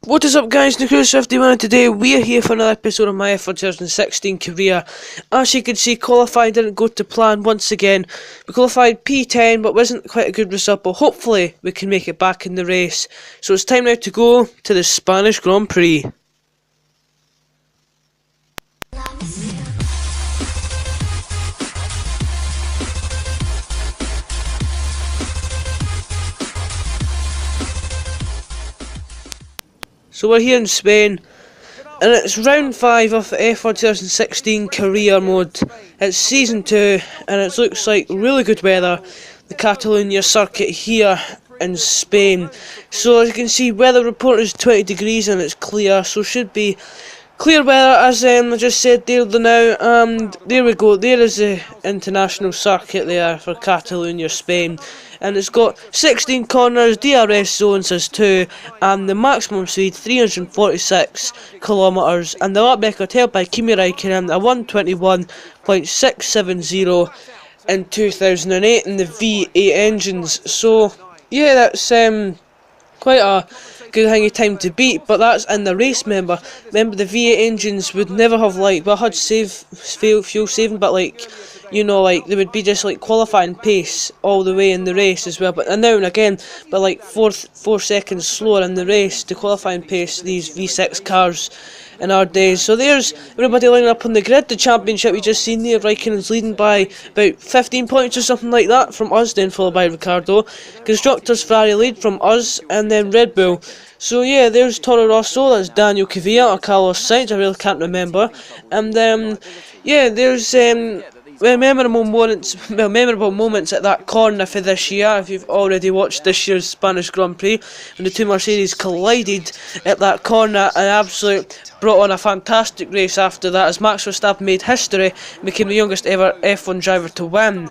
What is up, guys? Nico Rosberg, and today we are here for another episode of my F2016 career. As you can see, qualifying didn't go to plan once again. We qualified P10, but wasn't quite a good result, but hopefully we can make it back in the race. So it's time now to go to the Spanish Grand Prix. So we're here in Spain, and it's round 5 of the F1 2016 career mode. It's season 2, and it looks like really good weather. The Catalonia circuit here in Spain. So as you can see, weather report is 20 degrees and it's clear, so should be clear weather as I just said there now. And there we go, there is the international circuit there for Catalonia, Spain. And it's got 16 corners, DRS zones as 2, and the maximum speed 346 kilometers, and the lap record held by Kimi Räikkönen at 121.670 in 2008 in the V8 engines. So yeah, that's quite a good hangy time to beat, but that's in the race. Remember the V8 engines would never have had fuel saving, but you know, they would be just qualifying pace all the way in the race as well, but now and again, but 4 seconds slower in the race to qualifying pace, these V6 cars in our days. So there's everybody lining up on the grid. The championship we just seen there, Räikkönen's leading by about 15 points or something like that from us, then followed by Ricciardo. Constructors, Ferrari lead from us, and then Red Bull. So yeah, there's Toro Rosso, that's Daniel Kvyat or Carlos Sainz, I really can't remember. And yeah, there's memorable moments at that corner for this year. If you've already watched this year's Spanish Grand Prix, when the two Mercedes collided at that corner and absolutely brought on a fantastic race after that, as Max Verstappen made history and became the youngest ever F1 driver to win.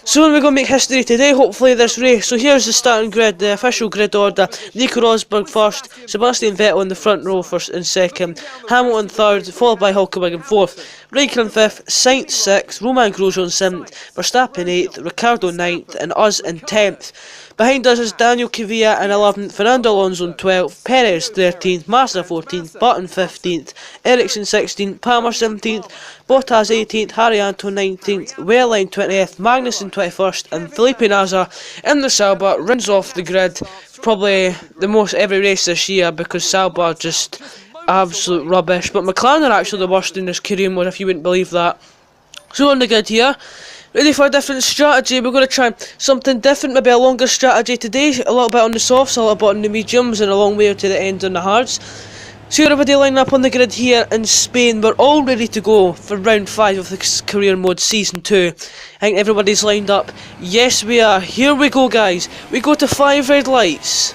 So we're going to make history today, hopefully, this race. So here's the starting grid, the official grid order. Nico Rosberg first, Sebastian Vettel in the front row first and second, Hamilton third, followed by Hülkenberg in fourth, Räikkönen fifth, Sainz sixth, Romain Grosjean seventh, Verstappen eighth, Ricciardo ninth, and us in 10th. Behind us is Daniel Kvyat in 11th, Fernando Alonso in 12th, Perez 13th, Massa 14th, Button 15th, Ericsson 16th, Palmer 17th, Bottas 18th, Haryanto 19th, Wehrlein 20th, Magnussen 21st, and Felipe Nasr in the Sauber runs off the grid. Probably the most every race this year, because Sauber are just absolute rubbish. But McLaren are actually the worst in this career mode, if you wouldn't believe that. So on the grid here, ready for a different strategy. We're going to try something different, maybe a longer strategy today, a little bit on the softs, a little bit on the mediums, and a long way to the end on the hards. So everybody lining up on the grid here in Spain. We're all ready to go for round 5 of the career mode season 2. I think everybody's lined up. Yes, we are. Here we go, guys. We go to 5 red lights.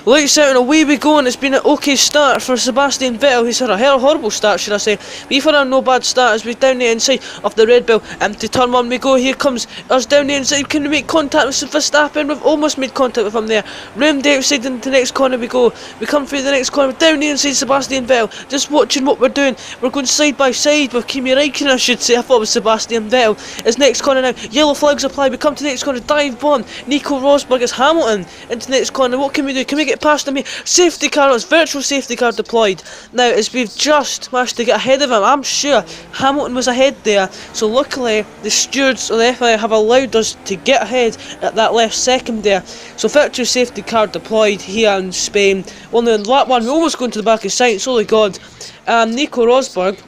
Lights out and away we go, and it's been an okay start for Sebastian Vettel. He's had a horrible start, should I say. We've had a no bad start as we're down the inside of the Red Bull. To turn 1 we go. Here comes us down the inside. Can we make contact with Verstappen? We've almost made contact with him there. Round the outside into the next corner we go. We come through the next corner. Down the inside, Sebastian Vettel. Just watching what we're doing. We're going side by side with Kimi Räikkönen, I should say. I thought it was Sebastian Vettel. It's next corner now. Yellow flags apply. We come to the next corner. Dive bomb. Nico Rosberg is Hamilton into the next corner. What can we do? Can we get past him here? Safety car, it's virtual safety car deployed. Now, as we've just managed to get ahead of him, I'm sure Hamilton was ahead there. So luckily, the stewards or the FIA have allowed us to get ahead at that left second there. So virtual safety car deployed here in Spain. Only on lap 1, we're almost going to the back of Sainz, holy God. Nico Rosberg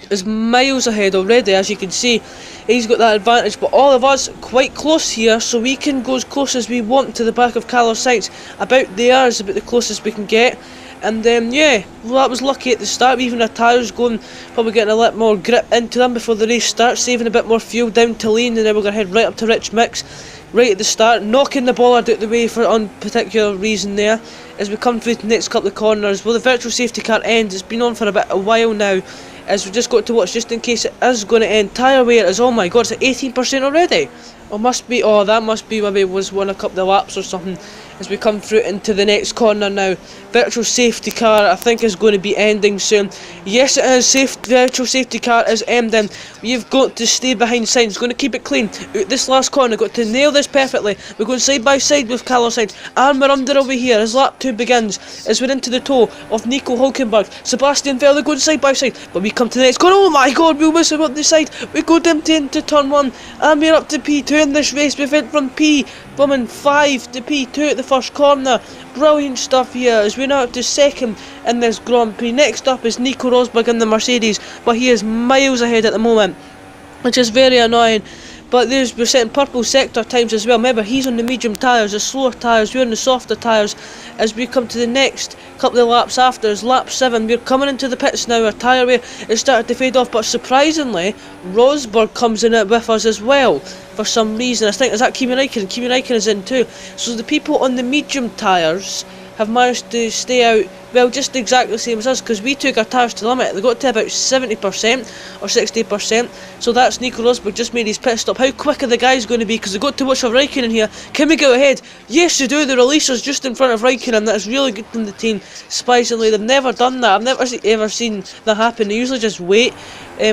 is miles ahead already, as you can see. He's got that advantage, but all of us quite close here, so we can go as close as we want to the back of Carlos Sainz. About there is about the closest we can get. And yeah, well, that was lucky at the start. Even our tyres going, probably getting a little more grip into them before the race starts, saving a bit more fuel down to lean, and then we're going to head right up to Rich Mix right at the start, knocking the bollard out the way for on particular reason there as we come through the next couple of corners. Well, the virtual safety car ends. It's been on for a while now, as we've just got to watch just in case it is going to end. Tyre wear is, oh my God, it's at 18% already. Or must be, oh, that must be maybe it was won a couple of laps or something as we come through into the next corner now. Virtual safety car, I think, is going to be ending soon. Yes, it is. Virtual safety car is ending. We've got to stay behind signs. Going to keep it clean. This last corner, got to nail this perfectly. We're going side by side with Carlos Sainz, and we're underway here as lap 2 begins. As we're into the toe of Nico Hulkenberg. Sebastian Vettel going side by side, but we come to the next corner. Oh my God, we almost have got the side. We go down into turn 1, and we're up to P2 in this race. We went from P5 to P2 at the first corner. Brilliant stuff here as we're now up to second in this Grand Prix. Next up is Nico Rosberg in the Mercedes, but he is miles ahead at the moment, which is very annoying. But we're setting purple sector times as well. Remember, he's on the medium tyres, the slower tyres, we're on the softer tyres. As we come to the next couple of laps after, is lap 7. We're coming into the pits now. Our tyre wear is started to fade off, but surprisingly, Rosberg comes in it with us as well. For some reason, I think, is that Kimi Räikkönen? Kimi Räikkönen is in too. So the people on the medium tyres have managed to stay out, well, just exactly the same as us, because we took our tyres to the limit. They got to about 70% or 60%, so that's Nico Rosberg just made his pit stop. How quick are the guys going to be, because they've got to watch for Räikkönen here. Can we go ahead? Yes, they do. The releaser's just in front of Räikkönen. That's really good from the team. Surprisingly, they've never done that. I've never ever seen that happen. They usually just wait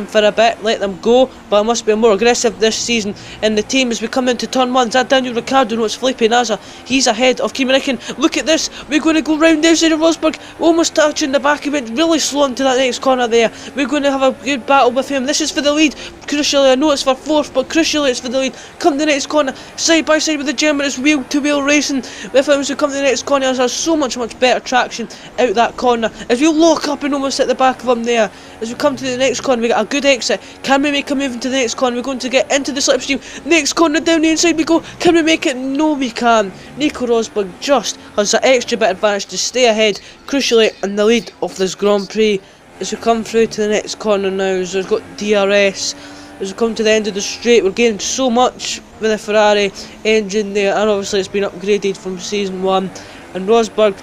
for a bit, let them go, but it must be more aggressive this season. And the team, as we come into turn 1, is that Daniel Ricciardo? No, it's Felipe Nasr. He's ahead of Kimi Räikkönen. Look at this. We're going to go round the outside of Rosberg, almost touching the back. He went really slow into that next corner there. We're going to have a good battle with him. This is for the lead. Crucially, I know it's for 4th, but crucially it's for the lead. Come to the next corner, side by side with the German. It's wheel to wheel racing with him. As we come to the next corner, there's so much better traction out that corner. As we lock up and almost hit the back of him there. As we come to the next corner, we got a good exit. Can we make a move into the next corner? We're going to get into the slipstream. Next corner, down the inside we go. Can we make it? No, we can't. Nico Rosberg just has that extra bit of advantage to stay ahead, crucially in the lead of this Grand Prix. As we come through to the next corner now, as we've got DRS. As we come to the end of the straight, we're gaining so much with the Ferrari engine there, and obviously it's been upgraded from season 1. And Rosberg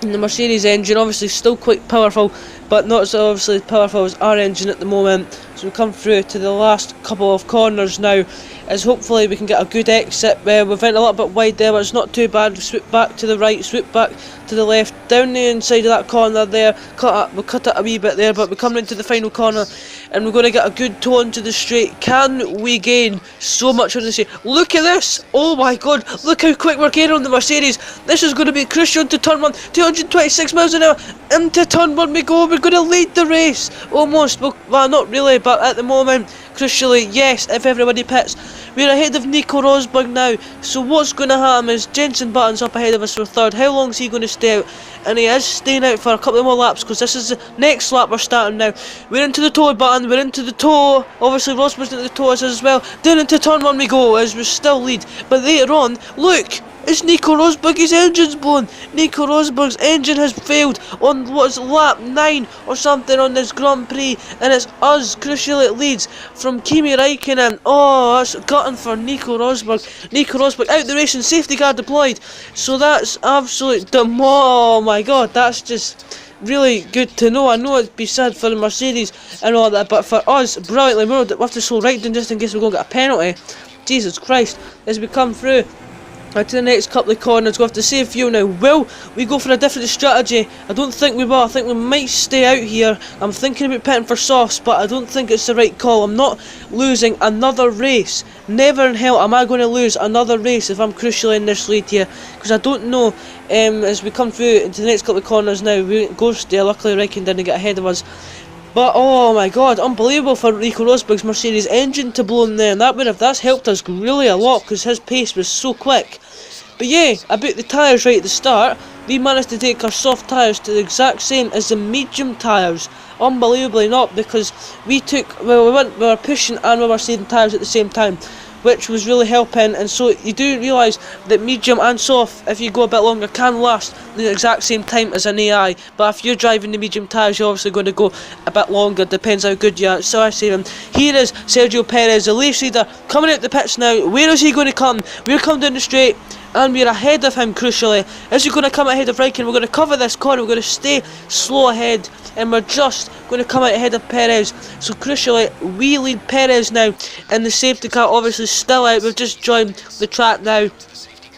in the Mercedes engine, obviously still quite powerful, but not so obviously powerful as our engine at the moment. So we come through to the last couple of corners now, as hopefully we can get a good exit. We went a little bit wide there, but it's not too bad. We swoop back to the right, swoop back to the left, down the inside of that corner there. We'll cut it a wee bit there, but we're coming into the final corner, and we're going to get a good toe into the straight. Can we gain so much on the straight? Look at this! Oh my God! Look how quick we're getting on the Mercedes. This is going to be crucial into turn 1. 226 miles an hour into turn 1 we go. We're going to lead the race almost. Well, not really, but at the moment, crucially, yes, if everybody pits. We're ahead of Nico Rosberg now, so what's going to happen is JENSON Button's up ahead of us for 3rd. How long is he going to stay out? And he is staying out for a couple of more laps, because this is the next lap we're starting now. We're into the toe button, we're into the toe. Obviously Rosberg's into the toe as well. Down into turn 1 we go, as we still lead. But later on, look! It's Nico Rosberg, his engine's blown. Nico Rosberg's engine has failed on what is lap 9 or something on this Grand Prix, and it's us, crucially it leads from Kimi Räikkönen. Oh, that's gutting for Nico Rosberg. Nico Rosberg out the race and safety car deployed. So that's absolute oh my God, that's just really good to know. I know it'd be sad for the Mercedes and all that, but for us, brilliantly, we have to slow right down just in case we're going to get a penalty. Jesus Christ, as we come through to the next couple of corners, we'll have to save fuel now. Will we go for a different strategy? I don't think we will. I think we might stay out here. I'm thinking about pitting for softs, but I don't think it's the right call. I'm not losing another race. Never in hell am I going to lose another race if I'm crucially in this lead here, because I don't know. As we come through into the next couple of corners now, we go there. Luckily Räikkönen didn't get ahead of us. But oh my God, unbelievable for Nico Rosberg's Mercedes engine to blow in there, and that's helped us really a lot, because his pace was so quick. But yeah, about the tyres right at the start, we managed to take our soft tyres to the exact same as the medium tyres. Unbelievably not, because we were pushing and we were saving tyres at the same time, which was really helping. And so you do realise that medium and soft, if you go a bit longer, can last the exact same time as an AI. But if you're driving the medium tyres, you're obviously going to go a bit longer, depends how good you are. So I say him. Here is Sergio Perez, the race leader, coming out the pits now. Where is he going to come? We're coming down the straight, and we're ahead of him, crucially. As you're going to come ahead of Räikkönen, we're going to cover this corner, we're going to stay slow ahead, and we're just going to come out ahead of Perez. So crucially, we lead Perez now, and the safety car obviously still out. We've just joined the track now,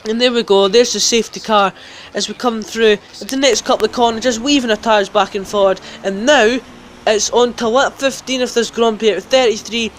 And there we go, there's the safety car as we come through the next couple of corners, just weaving our tyres back and forward. And now it's on to lap 15 of this Grand Prix at 33,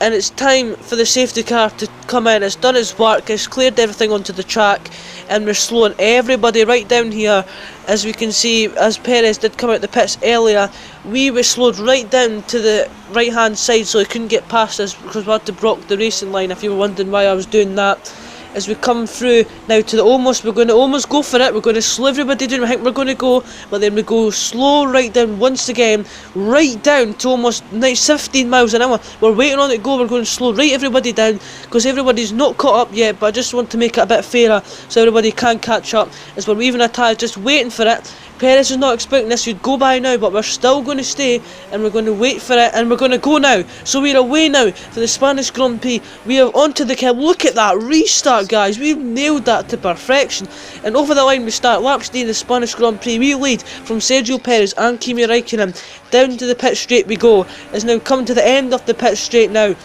and it's time for the safety car to come in. It's done its work, it's cleared everything onto the track, and we're slowing everybody right down here. As we can see, as Perez did come out the pits earlier, we were slowed right down to the right hand side so he couldn't get past us because we had to block the racing line, if you were wondering why I was doing that. As we come through now to the almost, we're going to almost go for it, we're going to slow everybody down, I think we're going to go, but then we go slow right down once again, right down to almost 15 miles an hour. We're waiting on it to go, we're going to slow right everybody down, because everybody's not caught up yet, but I just want to make it a bit fairer, so everybody can catch up, as we're weaving our tyres, just waiting for it. Perez is not expecting this to go by now, but we're still going to stay, and we're going to wait for it, and we're going to go now. So we're away now for the Spanish Grand Prix. We are onto the kill. Look at that restart, guys. We've nailed that to perfection. And over the line we start. Lap 16 the Spanish Grand Prix. We lead from Sergio Perez and Kimi Räikkönen. Down to the pit straight we go. It's now come to the end of the pit straight now,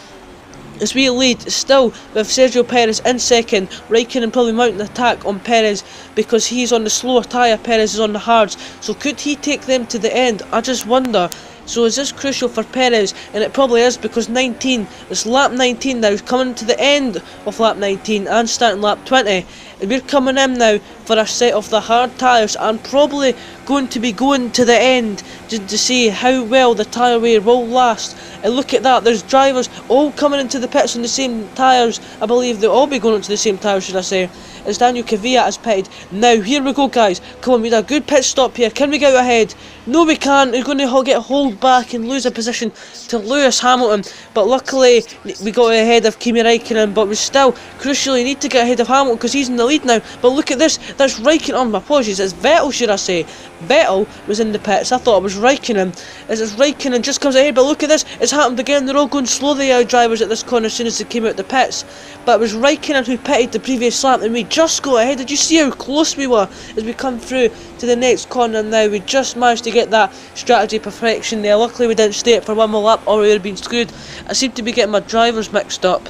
as we lead still with Sergio Perez in second. Räikkönen probably mounting the attack on Perez because he's on the slower tyre, Perez is on the hards. So could he take them to the end? I just wonder. So is this crucial for Perez? And it probably is, because 19, it's lap 19 now, coming to the end of lap 19 and starting lap 20. And we're coming in now for a set of the hard tyres and probably going to be going to the end to see how well the tyre wear will last. And look at that, there's drivers all coming into the pits on the same tyres. I believe they'll all be going into the same tyres, should I say. As Daniel Kvyat has pitted. Now here we go, guys. Come on, we had a good pit stop here. Can we get out ahead? No, we can't. We're going to get hold back and lose a position to Lewis Hamilton. But luckily we got ahead of Kimi Räikkönen. But we still crucially need to get ahead of Hamilton because he's in the lead now. But look at this. That's Räikkönen. Oh, my apologies. It's Vettel, should I say. Vettel was in the pits. I thought it was Räikkönen. As it's Räikkönen just comes ahead. But look at this. It's happened again. They're all going slow, the drivers at this corner as soon as they came out the pits. But it was Räikkönen who pitted the previous lap, and we just got ahead. Did you see how close we were as we come through to the next corner now? We just managed to get that strategy perfection there. Luckily we didn't stay it for one more lap or we would have been screwed. I seem to be getting my drivers mixed up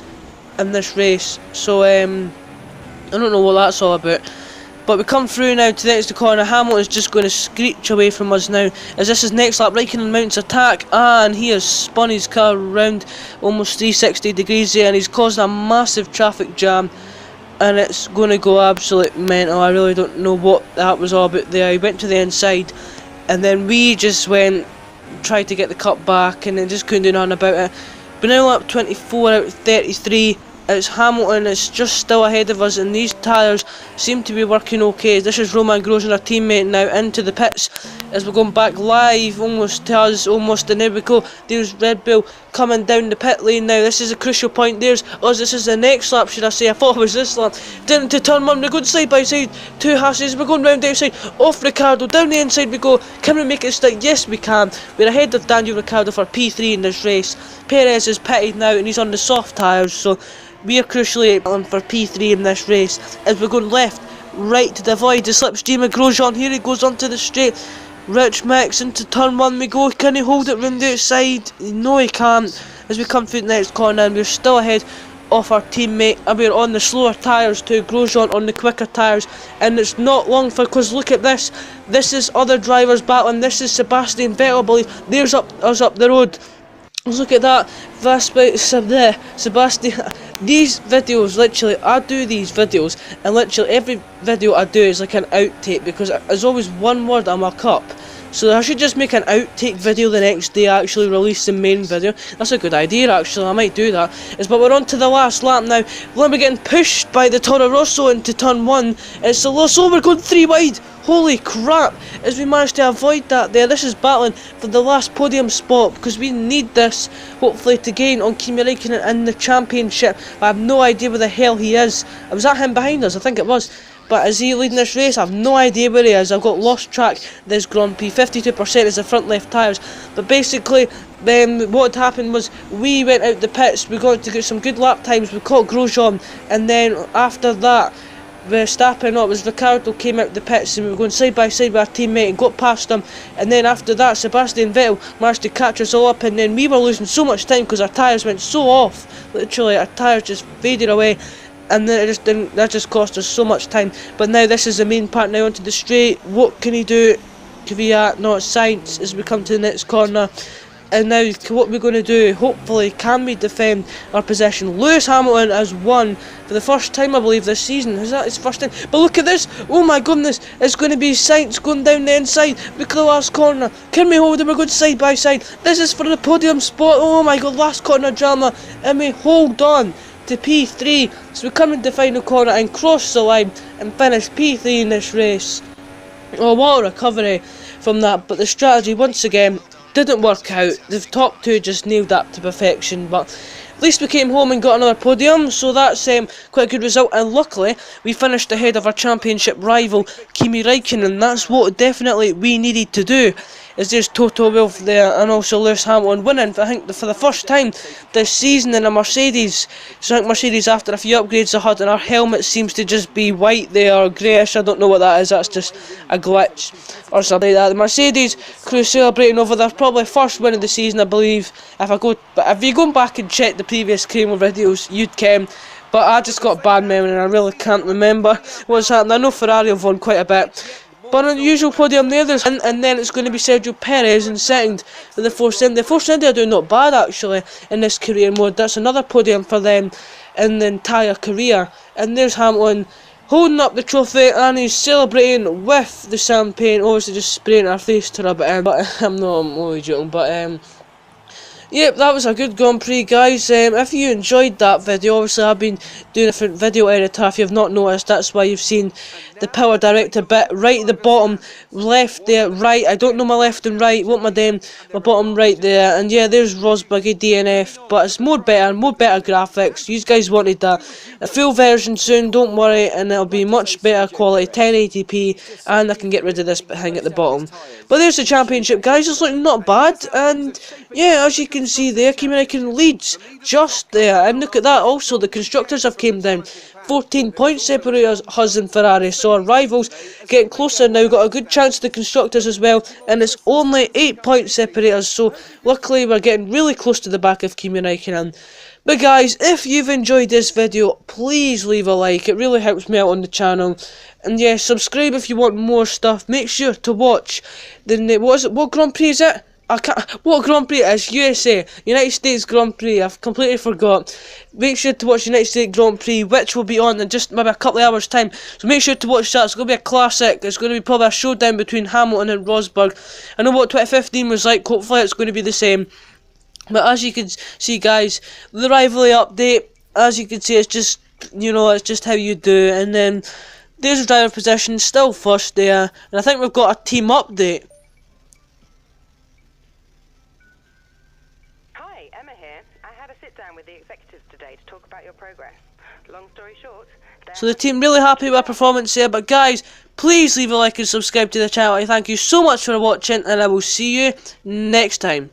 in this race, so I don't know what that's all about. But we come through now to the next corner. Hamilton is just going to screech away from us now, as this is next lap. Räikkönen mounts attack, and he has spun his car around almost 360 degrees there, and he's caused a massive traffic jam, and it's going to go absolute mental. I really don't know what that was all about there. He went to the inside, and then we just tried to get the cut back, and then just couldn't do nothing about it. But now lap 24 out of 33. It's Hamilton, it's just still ahead of us, and these tyres seem to be working okay. This is Romain Grosjean, our teammate, now into the pits as we're going back live almost to us, and there we go. There's Red Bull coming down the pit lane now. This is a crucial point. There's us, this is the next lap, should I say. I thought it was this lap. Down to turn 1, we're going side by side, 2 HAASes, we're going round the outside, off Ricciardo, down the inside we go. Can we make it stick? Yes we can. We're ahead of Daniel Ricciardo for P3 in this race. Perez is pitted now and he's on the soft tyres, so we are crucially on for P3 in this race as we're going left, right to avoid the slipstream of Grosjean. Here he goes onto the straight. Rich Mix into turn 1 we go. Can he hold it round the outside? No, he can't. As we come through the next corner, and we're still ahead of our teammate, and we're on the slower tyres too. Grosjean on the quicker tyres, and it's not long for, because look at this. This is other drivers battling. This is Sebastian Vettel, I believe. There's us up the road. Look at that. Sebastian. These videos, literally, I do these videos, and literally every video I do is like an outtake, because there's always one word I muck up. So I should just make an outtake video the next day, actually release the main video. That's a good idea, actually. I might do that. But we're on to the last lap now. We're getting pushed by the Toro Rosso into turn 1. It's the Rosso, we're going 3 wide. Holy crap, as we managed to avoid that there. This is battling for the last podium spot, because we need this, hopefully, to gain on Kimi Räikkönen in the championship. I have no idea where the hell he is. Was that him behind us? I think it was. But is he leading this race? I have no idea where he is. I've got lost track this Grand Prix. 52% is the front left tyres. But basically, what had happened was we went out the pits. We got to get some good lap times. We caught Grosjean, and then after that, Verstappen, no, it was Ricciardo, came out the pits, and we were going side by side with our teammate and got past him. And then after that, Sebastian Vettel managed to catch us all up, and then we were losing so much time because our tyres went so off. Literally, our tyres just faded away. and then it just didn't. That just cost us so much time. But now this is the main part. Now onto the straight. What can he do? Caveat, not science, as we come to the next corner. And now what we're going to do, hopefully, can we defend our possession? Lewis Hamilton has won for the first time, I believe, this season. Is that his first time? But look at this. Oh my goodness. It's going to be Sainz going down the inside. Look at the last corner. Can we hold him? We're going side by side. This is for the podium spot. Oh my god, last corner drama. And we hold on to P3. So we come into the final corner and cross the line and finish P3 in this race. Oh, what a recovery from that. But the strategy, once again, didn't work out. The top two just nailed that to perfection, but at least we came home and got another podium, so that's quite a good result. And luckily we finished ahead of our championship rival Kimi Räikkönen. That's what definitely we needed to do. Is there's Toto Wolff there, and also Lewis Hamilton winning, I think, for the first time this season in a Mercedes. So I think Mercedes, after a few upgrades they had, and our helmet seems to just be white there, or greyish. I don't know what that is, that's just a glitch or something like that. The Mercedes crew celebrating over their probably first win of the season, I believe. If you go back and check the previous Kramer videos, you'd ken. But I just got a bad memory and I really can't remember what's happened. I know Ferrari have won quite a bit. But on the usual podium there, and then it's going to be Sergio Perez in second for the Force India. The Force India are doing not bad actually in this career mode. That's another podium for them in the entire career. And there's Hamilton holding up the trophy, and he's celebrating with the champagne. Obviously just spraying our face to rub it in. But I'm only joking. But yep, that was a good Grand Prix, guys. If you enjoyed that video, obviously I've been doing a different video editor. If you've not noticed, that's why you've seen the power director bit right at the bottom left there, right. I don't know my left and right. What my bottom right there. And yeah, there's Rosberg DNF, but it's more better graphics. You guys wanted that. A full version soon, don't worry, and it'll be much better quality, 1080p, and I can get rid of this thing at the bottom. But there's the championship, guys. It's looking not bad, and yeah, as you can see there, Kimi Räikkönen leads just there. And look at that, also the constructors have came down. 14 points separate us and Ferrari, so our rivals getting closer now. Got a good chance of the constructors as well, and it's only 8 points separate us, so luckily we're getting really close to the back of Kimi Räikkönen. But guys, if you've enjoyed this video, please leave a like. It really helps me out on the channel. And yeah, subscribe if you want more stuff. Make sure to watch what Grand Prix is it? What Grand Prix is? USA, United States Grand Prix. I've completely forgot. Make sure to watch United States Grand Prix, which will be on in just maybe a couple of hours time. So make sure to watch that. It's going to be a classic. It's going to be probably a showdown between Hamilton and Rosberg. I know what 2015 was like. Hopefully it's going to be the same. But as you can see, guys, the rivalry update, as you can see, it's just, it's just how you do. And then there's the driver position, still first there. And I think we've got a team update. Hi, Emma here. I had a sit down with the executives today to talk about your progress. Long story short, so the team really happy with our performance here. But guys, please leave a like and subscribe to the channel. I thank you so much for watching, and I will see you next time.